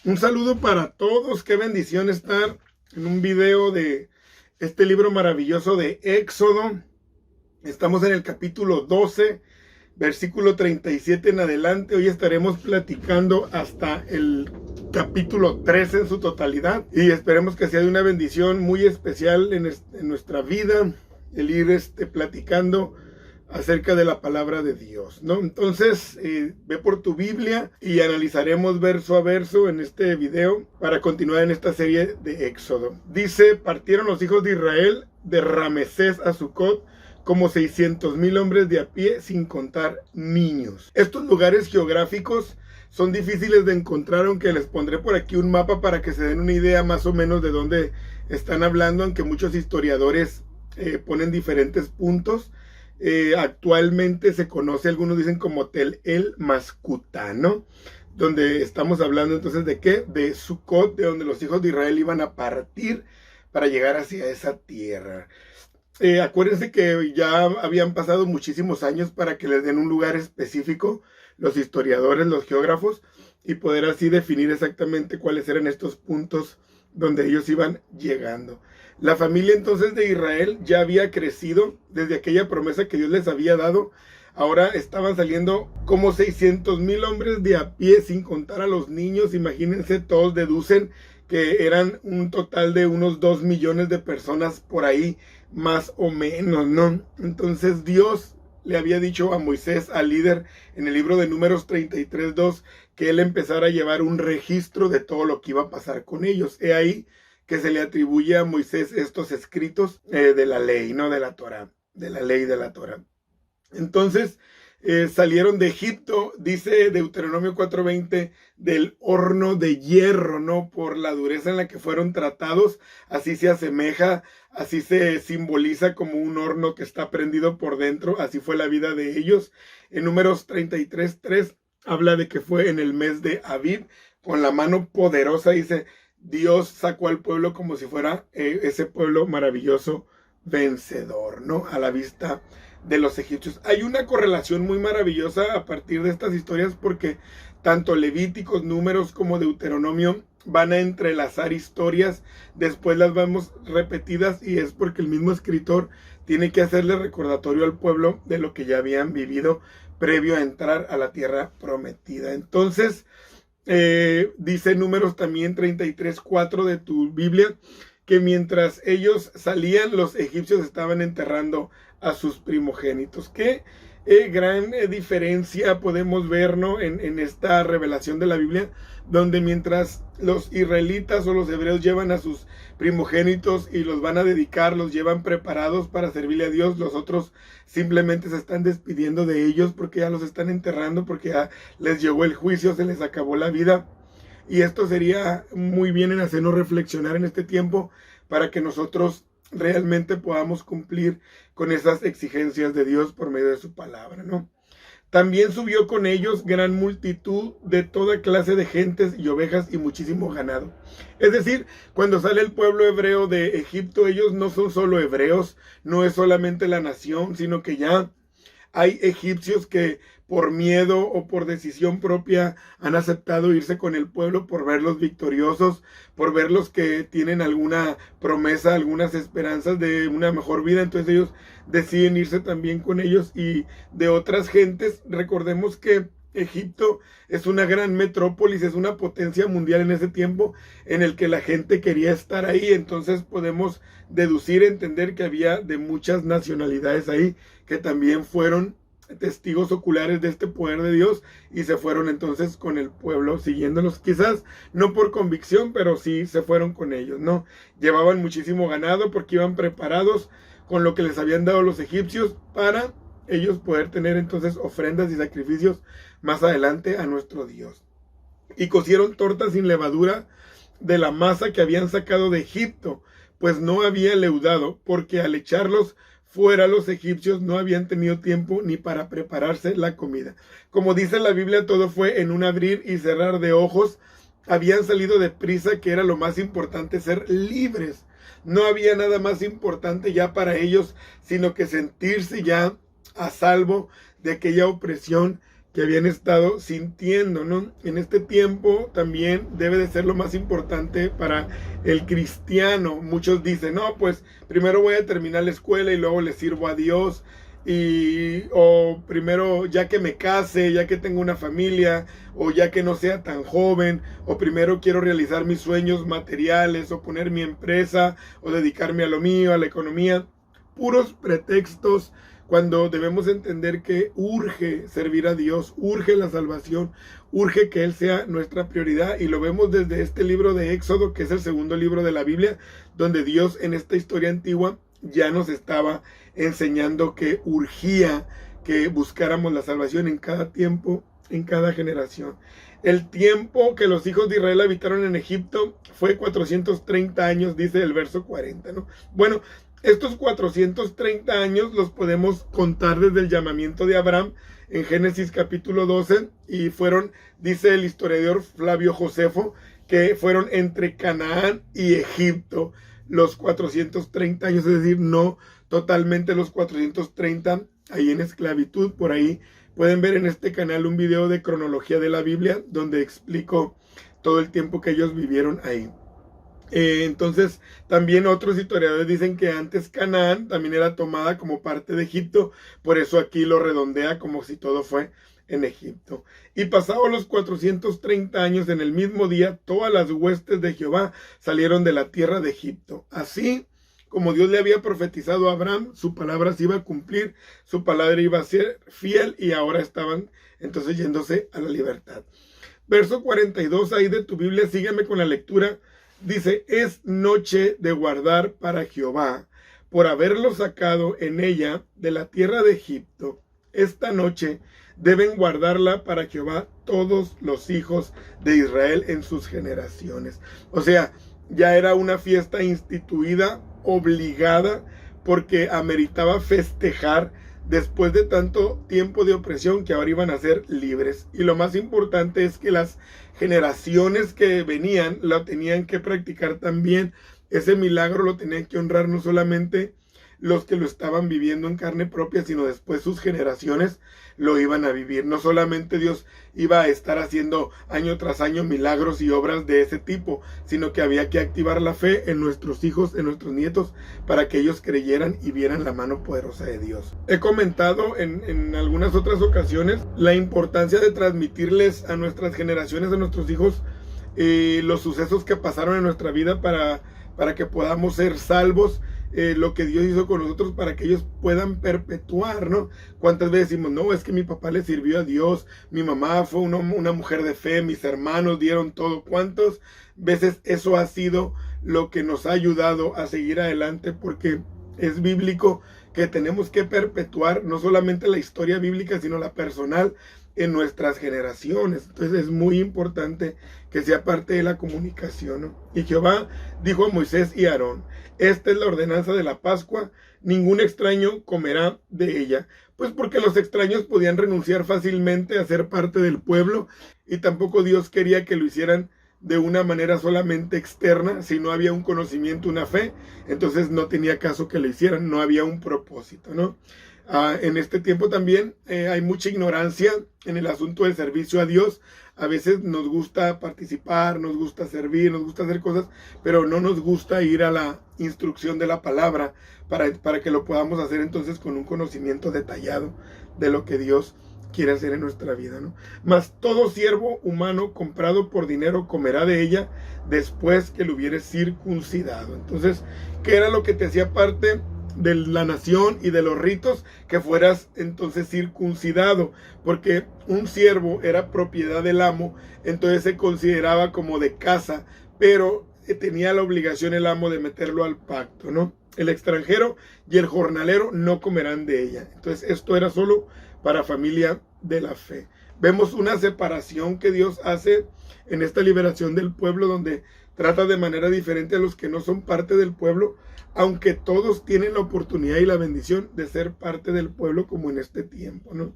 Un saludo para todos, qué bendición estar en un video de este libro maravilloso de Éxodo. Estamos en el capítulo 12, versículo 37 en adelante. Hoy estaremos platicando hasta el capítulo 13 en su totalidad. Y esperemos que sea de una bendición muy especial en nuestra vida, el ir platicando acerca de la palabra de Dios, ¿no? Entonces, ve por tu Biblia y analizaremos verso a verso en este video para continuar en esta serie de Éxodo. Dice, partieron los hijos de Israel de Ramesés a Sucot como 600,000 hombres de a pie, sin contar niños. Estos lugares geográficos son difíciles de encontrar, aunque les pondré por aquí un mapa para que se den una idea más o menos de dónde están hablando, aunque muchos historiadores ponen diferentes puntos. Actualmente se conoce, algunos dicen como Tel El Mascutá, ¿no? Donde estamos hablando entonces de ¿qué? De Sucot, de donde los hijos de Israel iban a partir para llegar hacia esa tierra. Acuérdense que ya habían pasado muchísimos años para que les den un lugar específico los historiadores, los geógrafos, y poder así definir exactamente cuáles eran estos puntos donde ellos iban llegando. La familia entonces de Israel ya había crecido desde aquella promesa que Dios les había dado. Ahora estaban saliendo como 600,000 hombres de a pie, sin contar a los niños. Imagínense, todos deducen que eran un total de unos 2 millones de personas por ahí, más o menos, ¿no? Entonces Dios le había dicho a Moisés, al líder, en el libro de Números 33:2, que él empezara a llevar un registro de todo lo que iba a pasar con ellos. He ahí que se le atribuye a Moisés estos escritos de la ley, no de la Torá, de la ley de la Torá. Entonces salieron de Egipto, dice Deuteronomio 4:20, del horno de hierro, ¿no? Por la dureza en la que fueron tratados, así se asemeja, así se simboliza como un horno que está prendido por dentro, así fue la vida de ellos. En Números 33:3 habla de que fue en el mes de Abib, con la mano poderosa, dice, Dios sacó al pueblo como si fuera ese pueblo maravilloso vencedor, ¿no? A la vista de los egipcios. Hay una correlación muy maravillosa a partir de estas historias, porque tanto Levíticos, Números como Deuteronomio van a entrelazar historias, después las vemos repetidas, y es porque el mismo escritor tiene que hacerle recordatorio al pueblo de lo que ya habían vivido previo a entrar a la tierra prometida. Entonces, dice Números también 33:4 de tu Biblia, que mientras ellos salían, los egipcios estaban enterrando a sus primogénitos. Qué gran diferencia podemos ver, ¿no? en esta revelación de la Biblia, donde mientras los israelitas o los hebreos llevan a sus primogénitos y los van a dedicar, los llevan preparados para servirle a Dios, los otros simplemente se están despidiendo de ellos porque ya los están enterrando, porque ya les llegó el juicio, se les acabó la vida. Y esto sería muy bien en hacernos reflexionar en este tiempo para que nosotros realmente podamos cumplir con esas exigencias de Dios por medio de su palabra, ¿no? También subió con ellos gran multitud de toda clase de gentes y ovejas y muchísimo ganado. Es decir, cuando sale el pueblo hebreo de Egipto, ellos no son solo hebreos, no es solamente la nación, sino que ya hay egipcios que por miedo o por decisión propia han aceptado irse con el pueblo por verlos victoriosos, por verlos que tienen alguna promesa, algunas esperanzas de una mejor vida. Entonces ellos deciden irse también con ellos y de otras gentes. Recordemos que Egipto es una gran metrópolis, es una potencia mundial en ese tiempo en el que la gente quería estar ahí. Entonces podemos deducir, entender que había de muchas nacionalidades ahí que también fueron testigos oculares de este poder de Dios y se fueron entonces con el pueblo siguiéndolos, quizás no por convicción, pero sí se fueron con ellos, ¿no? Llevaban muchísimo ganado porque iban preparados con lo que les habían dado los egipcios para ellos poder tener entonces ofrendas y sacrificios más adelante a nuestro Dios. Y cocieron tortas sin levadura de la masa que habían sacado de Egipto, pues no había leudado, porque al echarlos fuera los egipcios no habían tenido tiempo ni para prepararse la comida. Como dice la Biblia, todo fue en un abrir y cerrar de ojos. Habían salido de prisa, que era lo más importante, ser libres. No había nada más importante ya para ellos, sino que sentirse ya a salvo de aquella opresión que habían estado sintiendo, ¿no? En este tiempo también debe de ser lo más importante para el cristiano. Muchos dicen, no, pues primero voy a terminar la escuela y luego le sirvo a Dios. O primero ya que me case, ya que tengo una familia, o ya que no sea tan joven, o primero quiero realizar mis sueños materiales, o poner mi empresa, o dedicarme a lo mío, a la economía. Puros pretextos, cuando debemos entender que urge servir a Dios, urge la salvación, urge que Él sea nuestra prioridad. Y lo vemos desde este libro de Éxodo, que es el segundo libro de la Biblia, donde Dios en esta historia antigua ya nos estaba enseñando que urgía que buscáramos la salvación en cada tiempo, en cada generación. El tiempo que los hijos de Israel habitaron en Egipto fue 430 años, dice el verso 40, ¿no? Bueno, estos 430 años los podemos contar desde el llamamiento de Abraham en Génesis capítulo 12, y fueron, dice el historiador Flavio Josefo, que fueron entre Canaán y Egipto los 430 años, es decir, no totalmente los 430 ahí en esclavitud. Por ahí pueden ver en este canal un video de cronología de la Biblia donde explico todo el tiempo que ellos vivieron ahí. Entonces también otros historiadores dicen que antes Canaán también era tomada como parte de Egipto, por eso aquí lo redondea como si todo fue en Egipto. Y pasados los 430 años, en el mismo día, todas las huestes de Jehová salieron de la tierra de Egipto. Así como Dios le había profetizado a Abraham, su palabra se iba a cumplir, su palabra iba a ser fiel, y ahora estaban entonces yéndose a la libertad. Verso 42 ahí de tu Biblia, sígueme con la lectura. Dice, es noche de guardar para Jehová, por haberlo sacado en ella de la tierra de Egipto. Esta noche deben guardarla para Jehová todos los hijos de Israel en sus generaciones. O sea, ya era una fiesta instituida, obligada, porque ameritaba festejar después de tanto tiempo de opresión, que ahora iban a ser libres. Y lo más importante es que las generaciones que venían lo tenían que practicar también. Ese milagro lo tenían que honrar no solamente los que lo estaban viviendo en carne propia, sino después sus generaciones lo iban a vivir. No solamente Dios iba a estar haciendo año tras año milagros y obras de ese tipo, sino que había que activar la fe en nuestros hijos, en nuestros nietos, para que ellos creyeran y vieran la mano poderosa de Dios. He comentado en algunas otras ocasiones la importancia de transmitirles a nuestras generaciones, a nuestros hijos, los sucesos que pasaron en nuestra vida para que podamos ser salvos. Lo que Dios hizo con nosotros para que ellos puedan perpetuar, ¿no? ¿Cuántas veces decimos, no, es que mi papá le sirvió a Dios, mi mamá fue una mujer de fe, mis hermanos dieron todo? ¿Cuántas veces eso ha sido lo que nos ha ayudado a seguir adelante? Porque es bíblico que tenemos que perpetuar no solamente la historia bíblica, sino la personal en nuestras generaciones. Entonces es muy importante que sea parte de la comunicación, ¿no? Y Jehová dijo a Moisés y a Aarón, esta es la ordenanza de la Pascua, ningún extraño comerá de ella. Pues porque los extraños podían renunciar fácilmente a ser parte del pueblo, y tampoco Dios quería que lo hicieran de una manera solamente externa. Si no había un conocimiento, una fe, entonces no tenía caso que lo hicieran, no había un propósito, ¿no? En este tiempo también hay mucha ignorancia en el asunto del servicio a Dios. A veces nos gusta participar, nos gusta servir, nos gusta hacer cosas, pero no nos gusta ir a la instrucción de la palabra para que lo podamos hacer entonces con un conocimiento detallado de lo que Dios quiere hacer en nuestra vida, ¿no? Mas todo siervo humano comprado por dinero comerá de ella después que lo hubieres circuncidado. Entonces, ¿qué era lo que te hacía parte de la nación y de los ritos? Que fueras entonces circuncidado, porque un siervo era propiedad del amo, entonces se consideraba como de casa, pero tenía la obligación el amo de meterlo al pacto, ¿no? El extranjero y el jornalero no comerán de ella. Entonces esto era solo para familia de la fe. Vemos una separación que Dios hace en esta liberación del pueblo, donde trata de manera diferente a los que no son parte del pueblo, aunque todos tienen la oportunidad y la bendición de ser parte del pueblo, como en este tiempo, ¿no?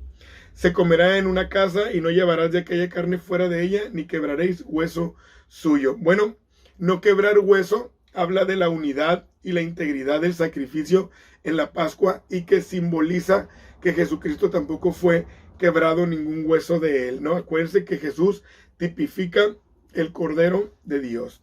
Se comerá en una casa y no llevarás de aquella carne fuera de ella, ni quebraréis hueso suyo. Bueno, no quebrar hueso habla de la unidad y la integridad del sacrificio en la Pascua, y que simboliza que Jesucristo tampoco fue quebrado ningún hueso de él, ¿no? Acuérdense que Jesús tipifica el Cordero de Dios.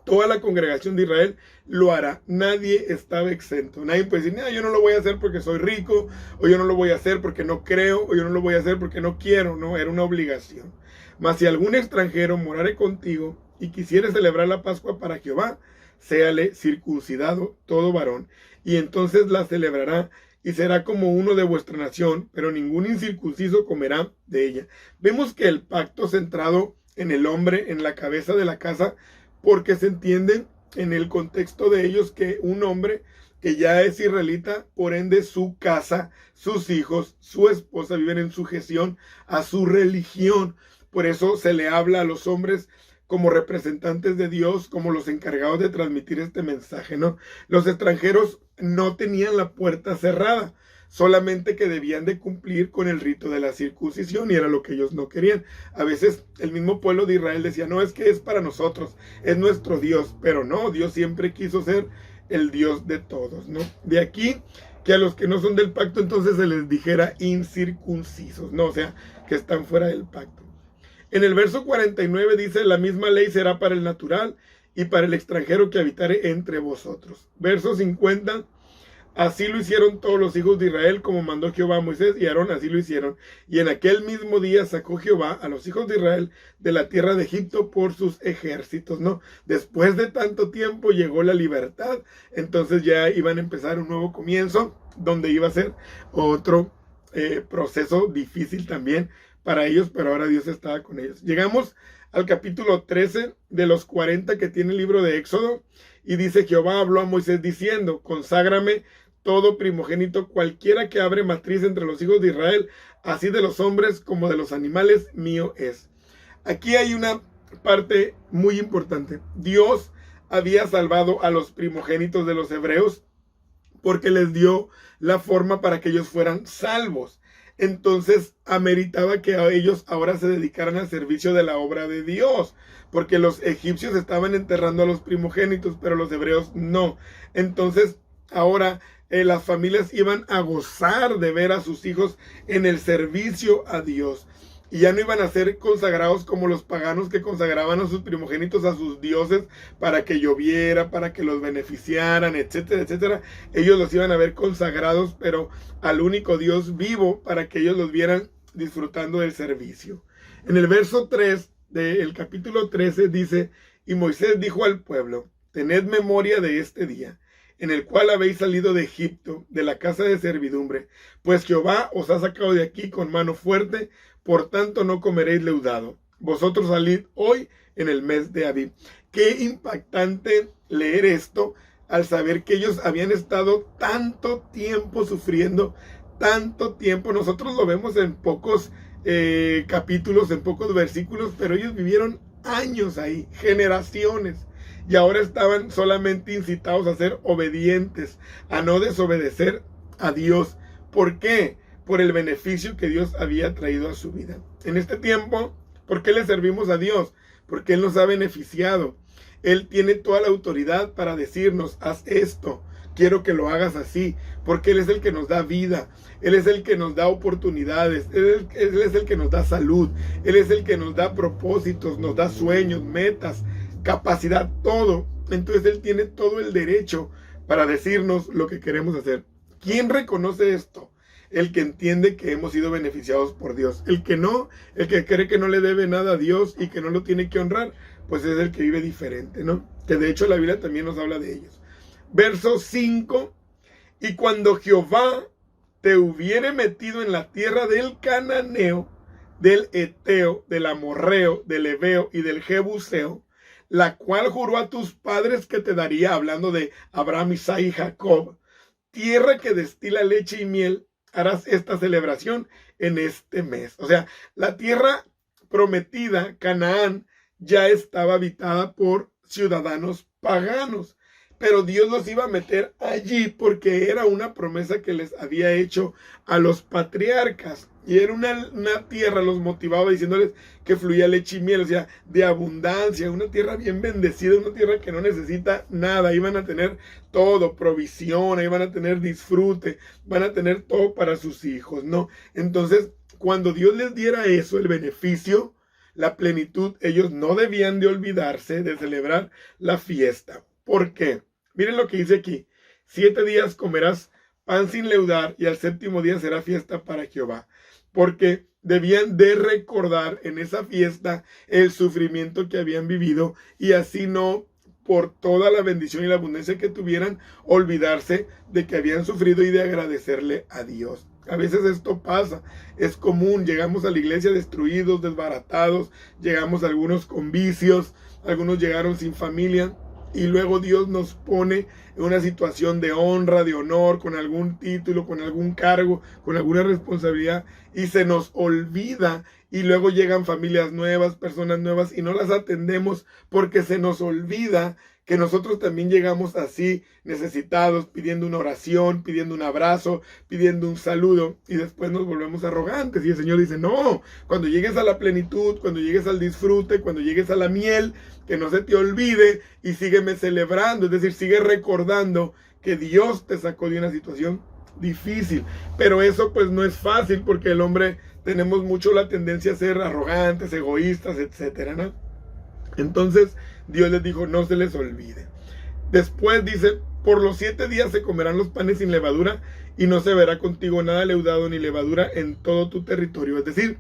Toda la congregación de Israel lo hará. Nadie estaba exento. Nadie puede decir, yo no lo voy a hacer porque soy rico, o yo no lo voy a hacer porque no creo, o yo no lo voy a hacer porque no quiero. No, era una obligación. Mas si algún extranjero morare contigo y quisiere celebrar la Pascua para Jehová, séale circuncidado todo varón, y entonces la celebrará, y será como uno de vuestra nación, pero ningún incircunciso comerá de ella. Vemos que el pacto centrado en el hombre, en la cabeza de la casa, porque se entiende en el contexto de ellos que un hombre que ya es israelita, por ende su casa, sus hijos, su esposa viven en sujeción a su religión. Por eso se le habla a los hombres como representantes de Dios, como los encargados de transmitir este mensaje, ¿no? Los extranjeros no tenían la puerta cerrada, solamente que debían de cumplir con el rito de la circuncisión, y era lo que ellos no querían. A veces el mismo pueblo de Israel decía, no, es que es para nosotros, es nuestro Dios, pero no, Dios siempre quiso ser el Dios de todos, ¿no? De aquí que a los que no son del pacto entonces se les dijera incircuncisos, ¿no? O sea, que están fuera del pacto. En el verso 49 dice, la misma ley será para el natural y para el extranjero que habitare entre vosotros. Verso 50, así lo hicieron todos los hijos de Israel, como mandó Jehová a Moisés y Aarón, así lo hicieron. Y en aquel mismo día sacó Jehová a los hijos de Israel de la tierra de Egipto por sus ejércitos, ¿no? Después de tanto tiempo llegó la libertad, entonces ya iban a empezar un nuevo comienzo, donde iba a ser otro proceso difícil también para ellos, pero ahora Dios estaba con ellos. Llegamos al capítulo 13 de los 40 que tiene el libro de Éxodo, y dice, Jehová habló a Moisés diciendo, conságrame todo primogénito, cualquiera que abre matriz entre los hijos de Israel, así de los hombres como de los animales, mío es. Aquí hay una parte muy importante. Dios había salvado a los primogénitos de los hebreos porque les dio la forma para que ellos fueran salvos. Entonces ameritaba que a ellos ahora se dedicaran al servicio de la obra de Dios, porque los egipcios estaban enterrando a los primogénitos, pero los hebreos no. Entonces ahora las familias iban a gozar de ver a sus hijos en el servicio a Dios. Y ya no iban a ser consagrados como los paganos que consagraban a sus primogénitos a sus dioses para que lloviera, para que los beneficiaran, etcétera, etcétera. Ellos los iban a ver consagrados, pero al único Dios vivo, para que ellos los vieran disfrutando del servicio. En el verso 3 del capítulo 13 dice, y Moisés dijo al pueblo, tened memoria de este día, en el cual habéis salido de Egipto, de la casa de servidumbre, pues Jehová os ha sacado de aquí con mano fuerte, por tanto no comeréis leudado. Vosotros salid hoy en el mes de Abib. Qué impactante leer esto al saber que ellos habían estado tanto tiempo sufriendo, tanto tiempo. Nosotros lo vemos en pocos capítulos, en pocos versículos, pero ellos vivieron años ahí, generaciones. Y ahora estaban solamente incitados a ser obedientes, a no desobedecer a Dios. ¿Por qué? Por el beneficio que Dios había traído a su vida. En este tiempo, ¿por qué le servimos a Dios? Porque Él nos ha beneficiado. Él tiene toda la autoridad para decirnos, haz esto, quiero que lo hagas así, porque Él es el que nos da vida, Él es el que nos da oportunidades, Él es el que nos da salud, Él es el que nos da propósitos, nos da sueños, metas, capacidad, todo. Entonces Él tiene todo el derecho para decirnos lo que queremos hacer. ¿Quién reconoce esto? El que entiende que hemos sido beneficiados por Dios. El que no, el que cree que no le debe nada a Dios y que no lo tiene que honrar, pues es el que vive diferente, ¿no? Que de hecho la Biblia también nos habla de ellos. Verso 5, y cuando Jehová te hubiere metido en la tierra del cananeo, del eteo, del amorreo, del heveo y del jebuseo, la cual juró a tus padres que te daría, hablando de Abraham, Isaac y Jacob, tierra que destila leche y miel, harás esta celebración en este mes. O sea, la tierra prometida, Canaán, ya estaba habitada por ciudadanos paganos, pero Dios los iba a meter allí porque era una promesa que les había hecho a los patriarcas. Y era una tierra, los motivaba diciéndoles que fluía leche y miel, o sea, de abundancia, una tierra bien bendecida, una tierra que no necesita nada. Iban a tener todo, provisión, iban a tener disfrute, van a tener todo para sus hijos, ¿no? Entonces, cuando Dios les diera eso, el beneficio, la plenitud, ellos no debían de olvidarse de celebrar la fiesta. ¿Por qué? Miren lo que dice aquí. 7 días comerás pan sin leudar y al 7º día será fiesta para Jehová. Porque debían de recordar en esa fiesta el sufrimiento que habían vivido y así no, por toda la bendición y la abundancia que tuvieran, olvidarse de que habían sufrido y de agradecerle a Dios. A veces esto pasa, es común, llegamos a la iglesia destruidos, desbaratados, llegamos algunos con vicios, algunos llegaron sin familia y luego Dios nos pone en una situación de honra, de honor, con algún título, con algún cargo, con alguna responsabilidad y se nos olvida y luego llegan familias nuevas, personas nuevas y no las atendemos porque se nos olvida que nosotros también llegamos así, necesitados, pidiendo una oración, pidiendo un abrazo, pidiendo un saludo, y después nos volvemos arrogantes. Y el Señor dice, no, cuando llegues a la plenitud, cuando llegues al disfrute, cuando llegues a la miel, que no se te olvide y sígueme celebrando, es decir, sigue recordando que Dios te sacó de una situación difícil. Pero eso pues no es fácil porque el hombre tenemos mucho la tendencia a ser arrogantes, egoístas, etcétera, ¿no? Entonces Dios les dijo, no se les olvide. Después dice, por los 7 días se comerán los panes sin levadura y no se verá contigo nada leudado ni levadura en todo tu territorio. Es decir,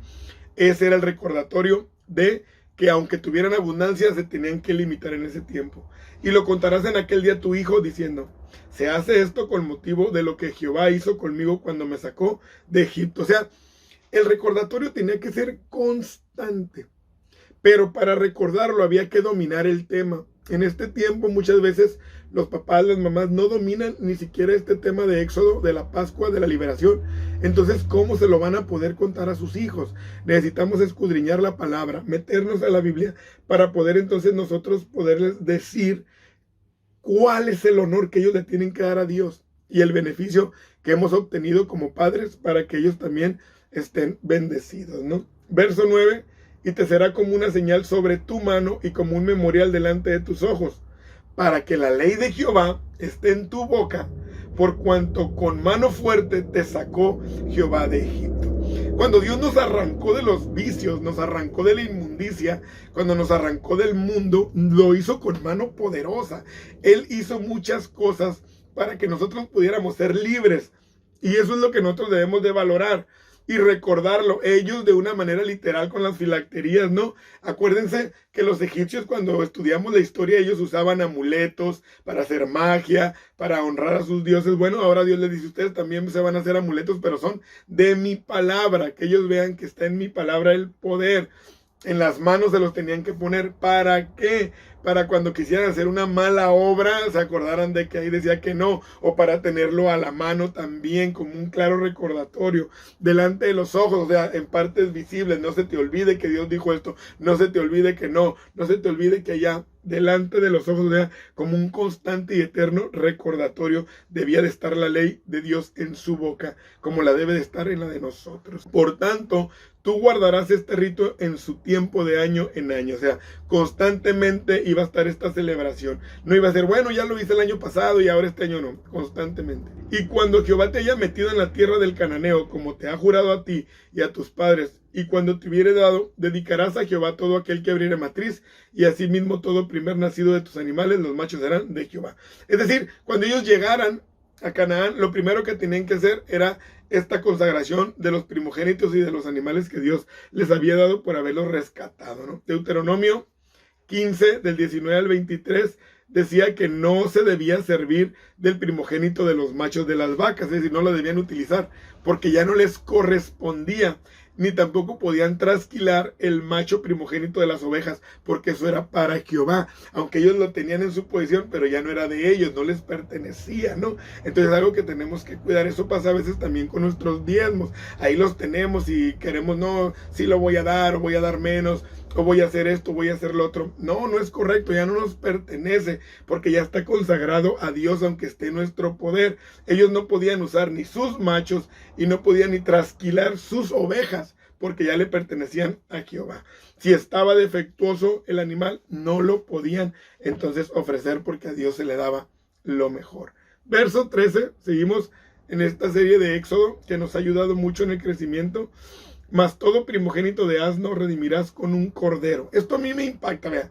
ese era el recordatorio de que aunque tuvieran abundancia se tenían que limitar en ese tiempo. Y lo contarás en aquel día a tu hijo diciendo, se hace esto con motivo de lo que Jehová hizo conmigo cuando me sacó de Egipto. O sea, el recordatorio tenía que ser constante. Pero para recordarlo había que dominar el tema. En este tiempo muchas veces los papás, las mamás no dominan ni siquiera este tema de Éxodo, de la Pascua, de la liberación. Entonces, ¿cómo se lo van a poder contar a sus hijos? Necesitamos escudriñar la palabra, meternos a la Biblia para poder entonces nosotros poderles decir cuál es el honor que ellos le tienen que dar a Dios y el beneficio que hemos obtenido como padres para que ellos también estén bendecidos, ¿no? Verso 9. Y te será como una señal sobre tu mano y como un memorial delante de tus ojos, para que la ley de Jehová esté en tu boca, por cuanto con mano fuerte te sacó Jehová de Egipto. Cuando Dios nos arrancó de los vicios, nos arrancó de la inmundicia, cuando nos arrancó del mundo, lo hizo con mano poderosa. Él hizo muchas cosas para que nosotros pudiéramos ser libres. Y eso es lo que nosotros debemos de valorar y recordarlo. Ellos de una manera literal con las filacterías, ¿no? Acuérdense que los egipcios, cuando estudiamos la historia, ellos usaban amuletos para hacer magia, para honrar a sus dioses. Bueno, ahora Dios les dice, ustedes también se van a hacer amuletos, pero son de mi palabra, que ellos vean que está en mi palabra el poder. En las manos se los tenían que poner. ¿Para qué? Para cuando quisieran hacer una mala obra, se acordaran de que ahí decía que no. O para tenerlo a la mano también, como un claro recordatorio, delante de los ojos, o sea, en partes visibles. No se te olvide que Dios dijo esto. No se te olvide que no. No se te olvide que allá, delante de los ojos, o sea, como un constante y eterno recordatorio, debía de estar la ley de Dios en su boca, como la debe de estar en la de nosotros. Por tanto, tú guardarás este rito en su tiempo de año en año. O sea, constantemente iba a estar esta celebración. No iba a ser, bueno, ya lo hice el año pasado y ahora este año no. Constantemente. Y cuando Jehová te haya metido en la tierra del cananeo, como te ha jurado a ti y a tus padres, y cuando te hubiere dado, dedicarás a Jehová todo aquel que abriere matriz, y asimismo todo primer nacido de tus animales, los machos serán de Jehová. Es decir, cuando ellos llegaran a Canaán, lo primero que tenían que hacer era esta consagración de los primogénitos y de los animales que Dios les había dado por haberlos rescatado, ¿no? Deuteronomio 15, del 19 al 23, decía que no se debía servir del primogénito de los machos de las vacas, es decir, no lo debían utilizar, porque ya no les correspondía, ni tampoco podían trasquilar el macho primogénito de las ovejas, porque eso era para Jehová, aunque ellos lo tenían en su posesión, pero ya no era de ellos, no les pertenecía, ¿no? Entonces es algo que tenemos que cuidar. Eso pasa a veces también con nuestros diezmos, ahí los tenemos y queremos, no, sí lo voy a dar, o voy a dar menos, o voy a hacer esto, voy a hacer lo otro. No, no es correcto, ya no nos pertenece, porque ya está consagrado a Dios, aunque esté en nuestro poder. Ellos no podían usar ni sus machos y no podían ni trasquilar sus ovejas, porque ya le pertenecían a Jehová. Si estaba defectuoso el animal, no lo podían entonces ofrecer, porque a Dios se le daba lo mejor. Verso 13, seguimos en esta serie de Éxodo, que nos ha ayudado mucho en el crecimiento. mas todo primogénito de asno redimirás con un cordero. Esto a mí me impacta, vea.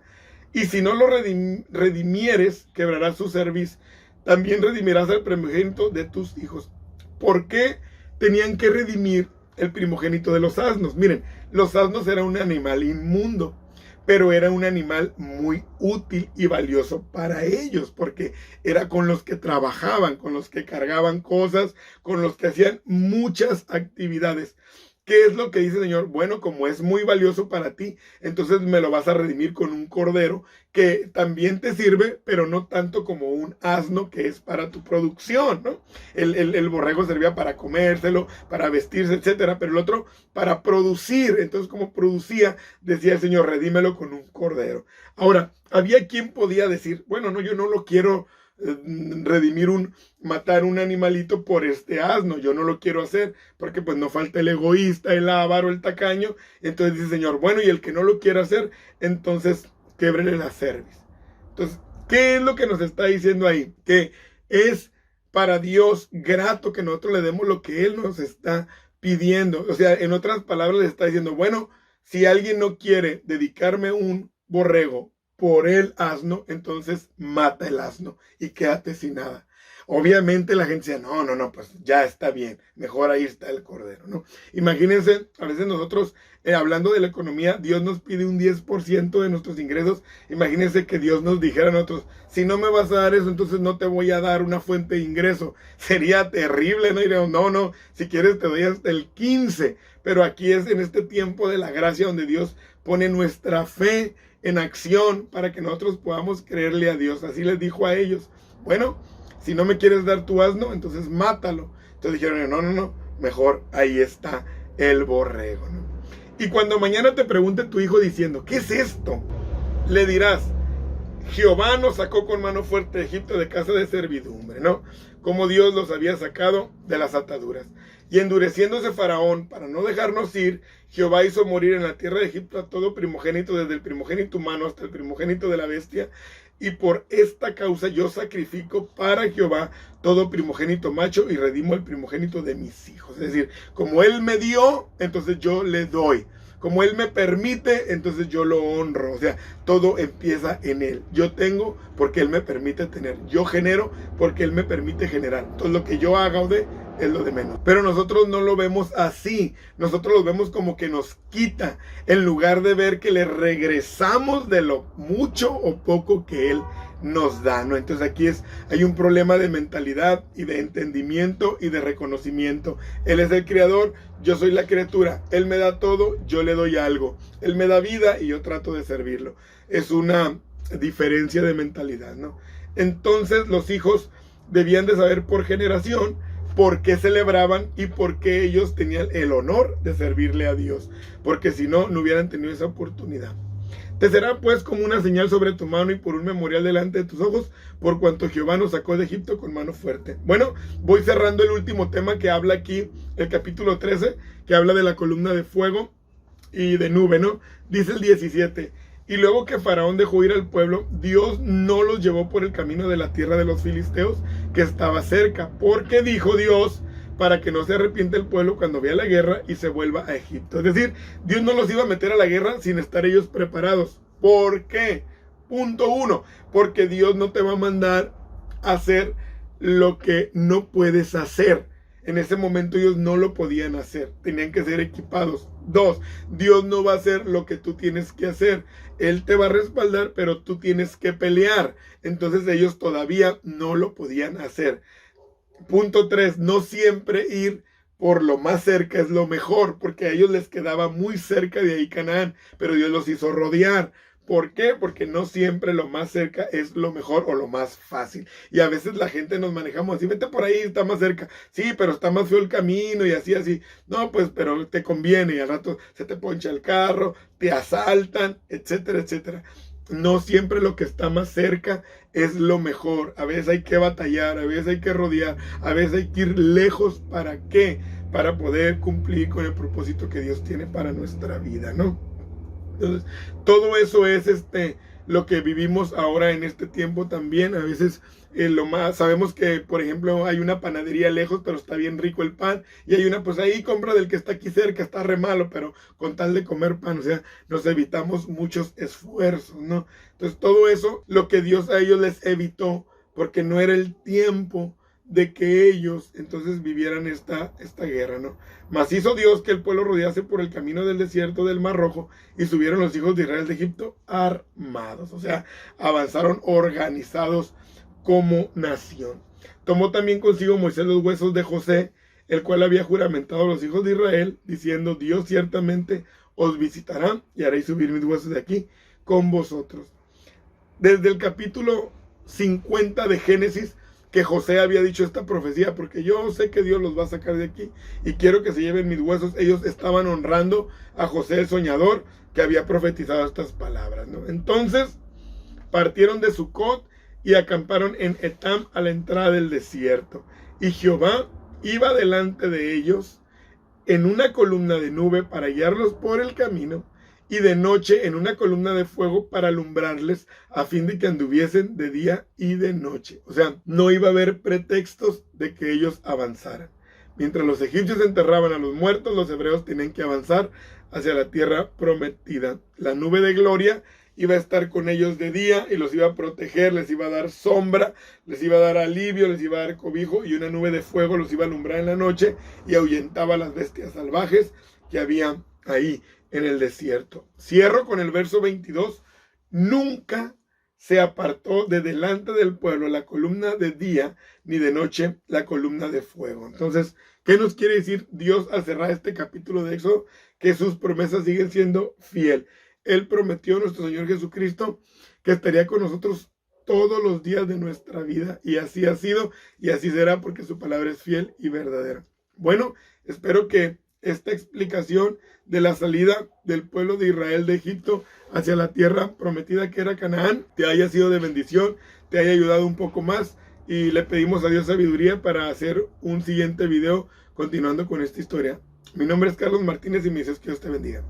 Y si no lo redimieres, quebrarás su cerviz. También redimirás al primogénito de tus hijos. ¿Por qué tenían que redimir el primogénito de los asnos? Miren, los asnos eran un animal inmundo, pero era un animal muy útil y valioso para ellos, porque era con los que trabajaban, con los que cargaban cosas, con los que hacían muchas actividades. ¿Qué es lo que dice el Señor? Bueno, como es muy valioso para ti, entonces me lo vas a redimir con un cordero que también te sirve, pero no tanto como un asno que es para tu producción, ¿no? El borrego servía para comérselo, para vestirse, etcétera, pero el otro para producir. Entonces, como producía, decía el Señor, redímelo con un cordero. Ahora, había quien podía decir, bueno, no, yo no lo quiero redimir, matar un animalito por este asno, yo no lo quiero hacer, porque pues no falta el egoísta, el avaro, el tacaño. Entonces dice el Señor, bueno, y el que no lo quiera hacer, entonces québrele la cerviz. Entonces, ¿qué es lo que nos está diciendo ahí? Que es para Dios grato que nosotros le demos lo que Él nos está pidiendo. O sea, en otras palabras le está diciendo, bueno, si alguien no quiere dedicarme un borrego por el asno, entonces mata el asno y quédate sin nada. Obviamente la gente dice, no, pues ya está bien, mejor ahí está el cordero, ¿no? Imagínense, a veces nosotros, hablando de la economía, Dios nos pide un 10% de nuestros ingresos. Imagínense que Dios nos dijera a nosotros, si no me vas a dar eso, entonces no te voy a dar una fuente de ingreso. Sería terrible, ¿no? Y diríamos, no, si quieres te doy hasta el 15%. Pero aquí es en este tiempo de la gracia donde Dios pone nuestra fe en acción para que nosotros podamos creerle a Dios. Así les dijo a ellos, bueno, si no me quieres dar tu asno, entonces mátalo. Entonces dijeron, no, mejor ahí está el borrego, ¿no? Y cuando mañana te pregunte tu hijo diciendo, ¿qué es esto? Le dirás, Jehová nos sacó con mano fuerte de Egipto, de casa de servidumbre, ¿no? Como Dios los había sacado de las ataduras. Y endureciéndose Faraón para no dejarnos ir, Jehová hizo morir en la tierra de Egipto a todo primogénito, desde el primogénito humano hasta el primogénito de la bestia. Y por esta causa yo sacrifico para Jehová todo primogénito macho y redimo el primogénito de mis hijos. Es decir, como Él me dio, entonces yo le doy. Como Él me permite, entonces yo lo honro. O sea, todo empieza en Él. Yo tengo porque Él me permite tener. Yo genero porque Él me permite generar. Todo lo que yo haga o de es lo de menos. Pero nosotros no lo vemos así. Nosotros lo vemos como que nos quita, en lugar de ver que le regresamos de lo mucho o poco que Él nos da, ¿no? Entonces aquí hay un problema de mentalidad y de entendimiento y de reconocimiento. Él es el creador, yo soy la criatura. Él me da todo, yo le doy algo. Él me da vida y yo trato de servirlo. Es una diferencia de mentalidad, ¿no? Entonces los hijos debían de saber por generación por qué celebraban y por qué ellos tenían el honor de servirle a Dios, porque si no, no hubieran tenido esa oportunidad. Te será pues como una señal sobre tu mano y por un memorial delante de tus ojos, por cuanto Jehová nos sacó de Egipto con mano fuerte. Bueno, voy cerrando el último tema que habla aquí, el capítulo 13, que habla de la columna de fuego y de nube, ¿no? Dice el 17, y luego que Faraón dejó ir al pueblo, Dios no los llevó por el camino de la tierra de los filisteos, que estaba cerca, porque dijo Dios, para que no se arrepiente el pueblo cuando vea la guerra y se vuelva a Egipto. Es decir, Dios no los iba a meter a la guerra sin estar ellos preparados. ¿Por qué? Punto 1, porque Dios no te va a mandar a hacer lo que no puedes hacer. En ese momento ellos no lo podían hacer, tenían que ser equipados. 2, Dios no va a hacer lo que tú tienes que hacer. Él te va a respaldar, pero tú tienes que pelear. Entonces ellos todavía no lo podían hacer. Punto 3, no siempre ir por lo más cerca es lo mejor, porque a ellos les quedaba muy cerca de ahí Canaán, pero Dios los hizo rodear. ¿Por qué? Porque no siempre lo más cerca es lo mejor o lo más fácil. Y a veces la gente nos manejamos así, vete por ahí, está más cerca. Sí, pero está más feo el camino y así. No, pues, pero te conviene y al rato se te poncha el carro, te asaltan, etcétera, etcétera. No siempre lo que está más cerca es lo mejor. A veces hay que batallar, a veces hay que rodear, a veces hay que ir lejos. ¿Para qué? Para poder cumplir con el propósito que Dios tiene para nuestra vida, ¿no? Entonces, todo eso es lo que vivimos ahora en este tiempo también. A veces sabemos que, por ejemplo, hay una panadería lejos, pero está bien rico el pan, y hay una, pues ahí compra del que está aquí cerca, está re malo, pero con tal de comer pan, o sea, nos evitamos muchos esfuerzos, ¿no? Entonces todo eso, lo que Dios a ellos les evitó, porque no era el tiempo de que ellos entonces vivieran esta guerra, ¿no? Mas hizo Dios que el pueblo rodease por el camino del desierto del Mar Rojo, y subieron los hijos de Israel de Egipto armados, o sea, avanzaron organizados como nación. Tomó también consigo Moisés los huesos de José, el cual había juramentado a los hijos de Israel, diciendo: Dios ciertamente os visitará y haréis subir mis huesos de aquí con vosotros. Desde el capítulo 50 de Génesis, que José había dicho esta profecía, porque yo sé que Dios los va a sacar de aquí y quiero que se lleven mis huesos. Ellos estaban honrando a José el soñador, que había profetizado estas palabras, ¿no? Entonces partieron de Sucot y acamparon en Etam, a la entrada del desierto. Y Jehová iba delante de ellos en una columna de nube para guiarlos por el camino, y de noche en una columna de fuego para alumbrarles, a fin de que anduviesen de día y de noche. O sea, no iba a haber pretextos de que ellos avanzaran. Mientras los egipcios enterraban a los muertos, los hebreos tenían que avanzar hacia la tierra prometida. La nube de gloria iba a estar con ellos de día y los iba a proteger, les iba a dar sombra, les iba a dar alivio, les iba a dar cobijo, y una nube de fuego los iba a alumbrar en la noche y ahuyentaba a las bestias salvajes que había ahí en el desierto. Cierro con el verso 22. Nunca se apartó de delante del pueblo la columna de día, ni de noche la columna de fuego. Entonces, ¿qué nos quiere decir Dios al cerrar este capítulo de Éxodo? Que sus promesas siguen siendo fiel. Él prometió a nuestro Señor Jesucristo que estaría con nosotros todos los días de nuestra vida, y así ha sido y así será, porque su palabra es fiel y verdadera. Bueno, espero que esta explicación de la salida del pueblo de Israel de Egipto hacia la tierra prometida, que era Canaán, te haya sido de bendición, te haya ayudado un poco más, y le pedimos a Dios sabiduría para hacer un siguiente video continuando con esta historia. Mi nombre es Carlos Martínez y me dices que Dios te bendiga.